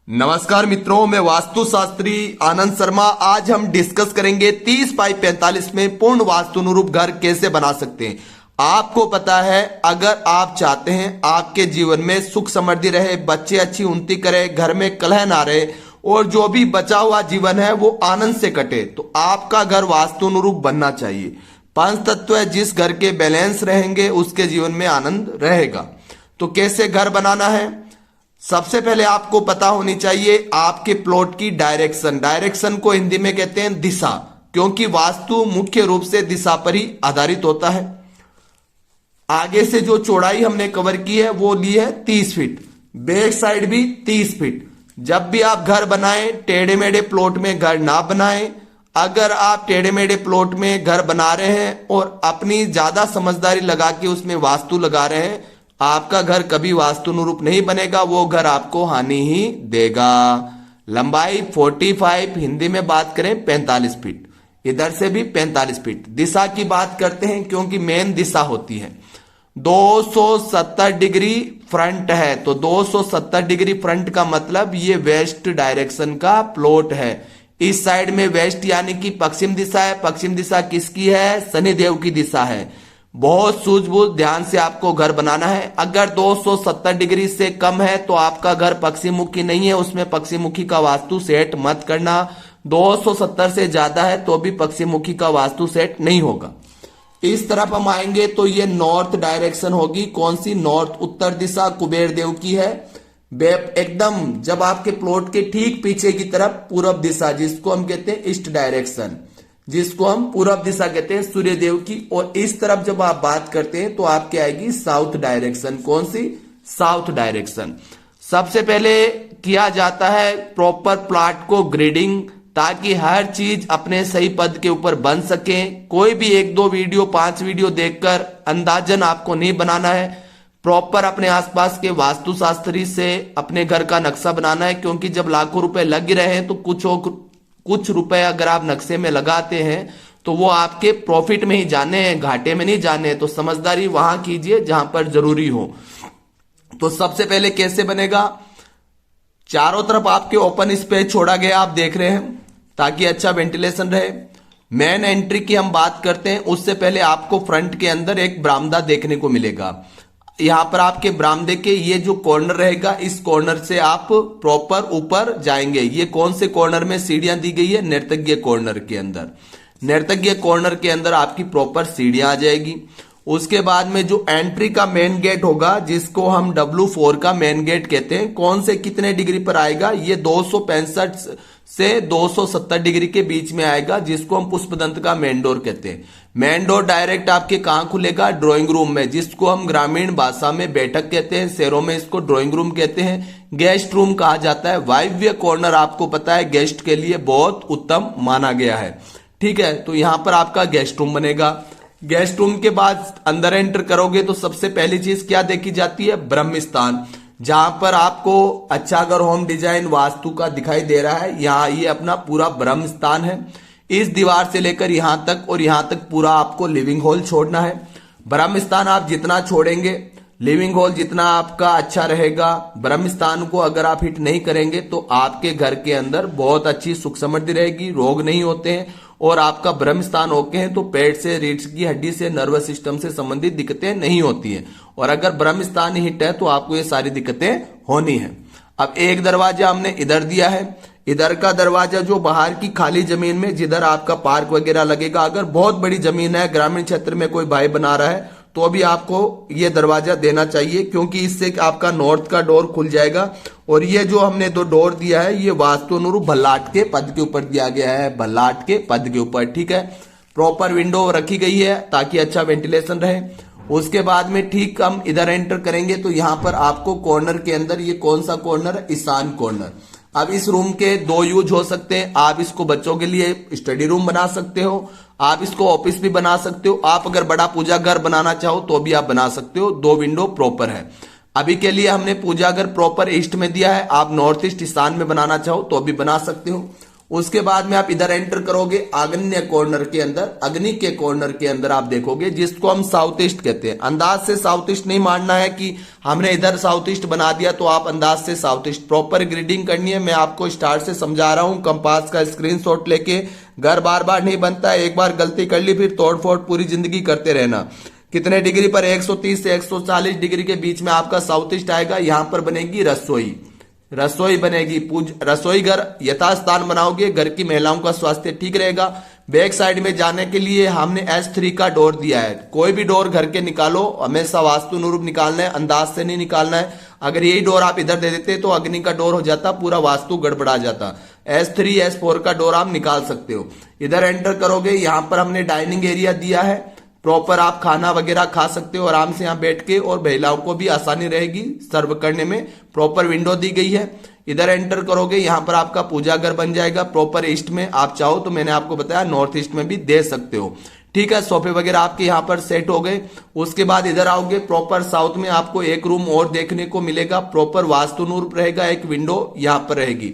नमस्कार मित्रों, मैं वास्तुशास्त्री आनंद शर्मा। आज हम डिस्कस करेंगे 30 बाई 45 में पूर्ण वास्तु अनुरूप घर कैसे बना सकते हैं। आपको पता है, अगर आप चाहते हैं आपके जीवन में सुख समृद्धि रहे, बच्चे अच्छी उन्नति करें, घर में कलह ना रहे और जो भी बचा हुआ जीवन है वो आनंद से कटे, तो आपका घर वास्तु अनुरूप बनना चाहिए। 5 तत्व है, जिस घर के बैलेंस रहेंगे उसके जीवन में आनंद रहेगा। तो कैसे घर बनाना है? सबसे पहले आपको पता होनी चाहिए आपके प्लॉट की डायरेक्शन। डायरेक्शन को हिंदी में कहते हैं दिशा, क्योंकि वास्तु मुख्य रूप से दिशा पर ही आधारित होता है। आगे से जो चौड़ाई हमने कवर की है वो ली है 30 फीट, बैक साइड भी 30 फीट। जब भी आप घर बनाएं, टेढ़े मेढ़े प्लॉट में घर ना बनाएं। अगर आप टेढ़े मेढ़े प्लॉट में घर बना रहे हैं और अपनी ज्यादा समझदारी लगा के उसमें वास्तु लगा रहे हैं, आपका घर कभी वास्तु अनुरूप नहीं बनेगा, वो घर आपको हानि ही देगा। लंबाई 45, हिंदी में बात करें 45 फीट, इधर से भी 45 फीट। दिशा की बात करते हैं क्योंकि मेन दिशा होती है। 270 डिग्री फ्रंट है, तो 270 डिग्री फ्रंट का मतलब ये वेस्ट डायरेक्शन का प्लॉट है। इस साइड में वेस्ट यानी कि पश्चिम दिशा है। पश्चिम दिशा किसकी है? शनिदेव की दिशा है। बहुत सूझबूझ ध्यान से आपको घर बनाना है। अगर 270 डिग्री से कम है तो आपका घर पश्चिम मुखी नहीं है, उसमें पश्चिम मुखी का वास्तु सेट मत करना। 270 से ज्यादा है तो भी पश्चिम मुखी का वास्तु सेट नहीं होगा। इस तरफ हम आएंगे तो ये नॉर्थ डायरेक्शन होगी। कौन सी? नॉर्थ, उत्तर दिशा कुबेर देव की है। एकदम जब आपके प्लॉट के ठीक पीछे की तरफ पूरब दिशा, जिसको हम कहते हैं ईस्ट डायरेक्शन, जिसको हम पूरब दिशा कहते हैं सूर्य देव की। और इस तरफ जब आप बात करते हैं तो आपकी आएगी साउथ डायरेक्शन। कौन सी? South direction. सबसे पहले किया जाता है प्रॉपर प्लॉट को ग्रेडिंग, ताकि हर चीज अपने सही पद के ऊपर बन सके। कोई भी 1-2 वीडियो 5 वीडियो देखकर अंदाजन आपको नहीं बनाना है। प्रॉपर अपने आसपास के वास्तुशास्त्री से अपने घर का नक्शा बनाना है, क्योंकि जब लाखों रुपए लग रहे हैं तो कुछ रुपए अगर आप नक्शे में लगाते हैं तो वो आपके प्रॉफिट में ही जाने हैं, घाटे में नहीं जाने। तो समझदारी वहां कीजिए जहां पर जरूरी हो। तो सबसे पहले कैसे बनेगा? चारों तरफ आपके ओपन स्पेस छोड़ा गया, आप देख रहे हैं, ताकि अच्छा वेंटिलेशन रहे। मेन एंट्री की हम बात करते हैं, उससे पहले आपको फ्रंट के अंदर एक बरामदा देखने को मिलेगा। यहां पर आपके बरामदे के ये जो कॉर्नर रहेगा, इस कॉर्नर से आप प्रॉपर ऊपर जाएंगे। ये कौन से कॉर्नर में सीढ़ियां दी गई है? नर्तज्ञ कॉर्नर के अंदर। नर्तज्ञ कॉर्नर के अंदर आपकी प्रॉपर सीढ़ियां आ जाएगी। उसके बाद में जो एंट्री का मेन गेट होगा, जिसको हम W4 का मेन गेट कहते हैं, कौन से कितने डिग्री पर आएगा? ये 265 से 270 डिग्री के बीच में आएगा, जिसको हम पुष्पदंत का मेन डोर कहते हैं। मेन डोर डायरेक्ट आपके कहां खुलेगा? ड्राइंग रूम में, जिसको हम ग्रामीण भाषा में बैठक कहते हैं, शहरों में इसको ड्राइंग रूम कहते हैं। गेस्ट रूम कहा जाता है। वायव्य कॉर्नर आपको पता है गेस्ट के लिए बहुत उत्तम माना गया है, ठीक है। तो यहां पर आपका गेस्ट रूम बनेगा। गेस्ट रूम के बाद अंदर एंटर करोगे तो सबसे पहली चीज क्या देखी जाती है? ब्रह्म स्थान, जहां पर आपको अच्छा अगर होम डिजाइन वास्तु का दिखाई दे रहा है, यहाँ ये अपना पूरा ब्रह्म स्थान है। इस दीवार से लेकर यहां तक और यहां तक पूरा आपको लिविंग हॉल छोड़ना है। ब्रह्म स्थान आप जितना छोड़ेंगे, लिविंग हॉल जितना आपका अच्छा रहेगा। ब्रह्म स्थान को अगर आप हिट नहीं करेंगे तो आपके घर के अंदर बहुत अच्छी सुख समृद्धि रहेगी, रोग नहीं होते हैं। और आपका ब्रह्म स्थान ओके है तो पेट से, रीढ़ की हड्डी से, नर्वस सिस्टम से संबंधित दिक्कतें नहीं होती हैं। और अगर ब्रह्म स्थान हिट है तो आपको ये सारी दिक्कतें होनी है। अब एक दरवाजा हमने इधर दिया है। इधर का दरवाजा जो बाहर की खाली जमीन में, जिधर आपका पार्क वगैरह लगेगा, अगर बहुत बड़ी जमीन है, ग्रामीण क्षेत्र में कोई भाई बना रहा है, तो अभी आपको ये दरवाजा देना चाहिए, क्योंकि इससे आपका नॉर्थ का डोर खुल जाएगा। और ये जो हमने 2 डोर दिया है, ये वास्तु अनुरूप भल्लाट के पद के ऊपर दिया गया है, भल्लाट के पद के ऊपर, ठीक है। प्रॉपर विंडो रखी गई है ताकि अच्छा वेंटिलेशन रहे। उसके बाद में ठीक हम इधर एंटर करेंगे तो यहां पर आपको कॉर्नर के अंदर, ये कौन सा कॉर्नर है? ईशान कॉर्नर। अब इस रूम के 2 यूज हो सकते हैं। आप इसको बच्चों के लिए स्टडी रूम बना सकते हो, आप इसको ऑफिस भी बना सकते हो। आप अगर बड़ा पूजा घर बनाना चाहो तो भी आप बना सकते हो। 2 विंडो प्रॉपर है। अभी के लिए हमने पूजा घर प्रॉपर ईस्ट में दिया है। आप नॉर्थ ईस्ट ईशान में बनाना चाहो तो भी बना सकते हो। उसके बाद में आप इधर एंटर करोगे आग्नेय कॉर्नर के अंदर, अग्नि के कॉर्नर के अंदर आप देखोगे जिसको हम साउथ ईस्ट कहते हैं। अंदाज से साउथ ईस्ट नहीं मानना है कि हमने इधर साउथ ईस्ट बना दिया तो आप अंदाज से साउथ ईस्ट, प्रॉपर ग्रिडिंग करनी है। मैं आपको स्टार्ट से समझा रहा हूं, कंपास का स्क्रीनशॉट लेके। घर बार बार नहीं बनता है, एक बार गलती कर ली फिर तोड़ फोड़ पूरी जिंदगी करते रहना। कितने डिग्री पर? 130 से 140 डिग्री के बीच में आपका साउथ ईस्ट आएगा। यहां पर बनेगी रसोई, रसोई बनेगी। रसोई घर यथास्थान बनाओगे, घर की महिलाओं का स्वास्थ्य ठीक रहेगा। बैक साइड में जाने के लिए हमने S3 का डोर दिया है। कोई भी डोर घर के निकालो, हमेशा वास्तु अनुरूप निकालना है, अंदाज से नहीं निकालना है। अगर यही डोर आप इधर दे देते तो अग्नि का डोर हो जाता, पूरा वास्तु गड़बड़ा जाता। S3 S4 का डोर आप निकाल सकते हो। इधर एंटर करोगे, यहां पर हमने डाइनिंग एरिया दिया है, प्रॉपर आप खाना वगैरह खा सकते हो आराम से यहाँ बैठ के, और महिलाओं को भी आसानी रहेगी सर्व करने में। प्रॉपर विंडो दी गई है। इधर एंटर करोगे, यहाँ पर आपका पूजा घर बन जाएगा प्रॉपर ईस्ट में। आप चाहो तो मैंने आपको बताया नॉर्थ ईस्ट में भी दे सकते हो। ठीक है, सोफे वगैरह आपके यहाँ पर सेट हो गए। उसके बाद इधर आओगे, प्रॉपर साउथ में आपको एक रूम और देखने को मिलेगा, प्रॉपर वास्तुनुरूप रहेगा। एक विंडो यहाँ पर रहेगी।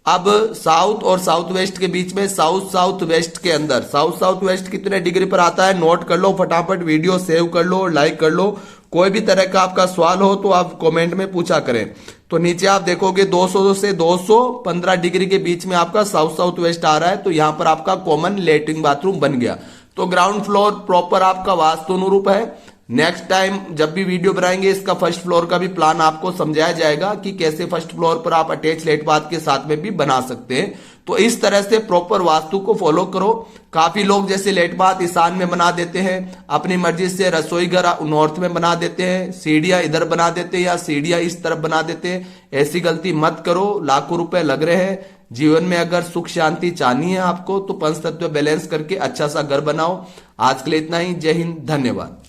अब साउथ और साउथ वेस्ट के बीच में, साउथ साउथ वेस्ट के अंदर, साउथ साउथ वेस्ट कितने डिग्री पर आता है नोट कर लो फटाफट, वीडियो सेव कर लो, लाइक कर लो। कोई भी तरह का आपका सवाल हो तो आप कमेंट में पूछा करें। तो नीचे आप देखोगे 200 से 215 डिग्री के बीच में आपका साउथ साउथ वेस्ट आ रहा है। तो यहां पर आपका कॉमन लेटरिन बाथरूम बन गया। तो ग्राउंड फ्लोर प्रॉपर आपका वास्तु अनुरूप है। नेक्स्ट टाइम जब भी वीडियो बनाएंगे इसका फर्स्ट फ्लोर का भी प्लान आपको समझाया जाएगा कि कैसे फर्स्ट फ्लोर पर आप अटैच लेट बाथ के साथ में भी बना सकते हैं। तो इस तरह से प्रॉपर वास्तु को फॉलो करो। काफी लोग जैसे लेट बाथ ईशान में बना देते हैं, अपनी मर्जी से रसोई घर नॉर्थ में बना देते हैं, सीढ़ियां इधर बना देते हैं या सीढ़ियां इस तरफ बना देते हैं। ऐसी गलती मत करो, लाखों रुपए लग रहे हैं। जीवन में अगर सुख शांति चाहनी है आपको तो पंच तत्व बैलेंस करके अच्छा सा घर बनाओ। आज के लिए इतना ही। जय हिंद, धन्यवाद।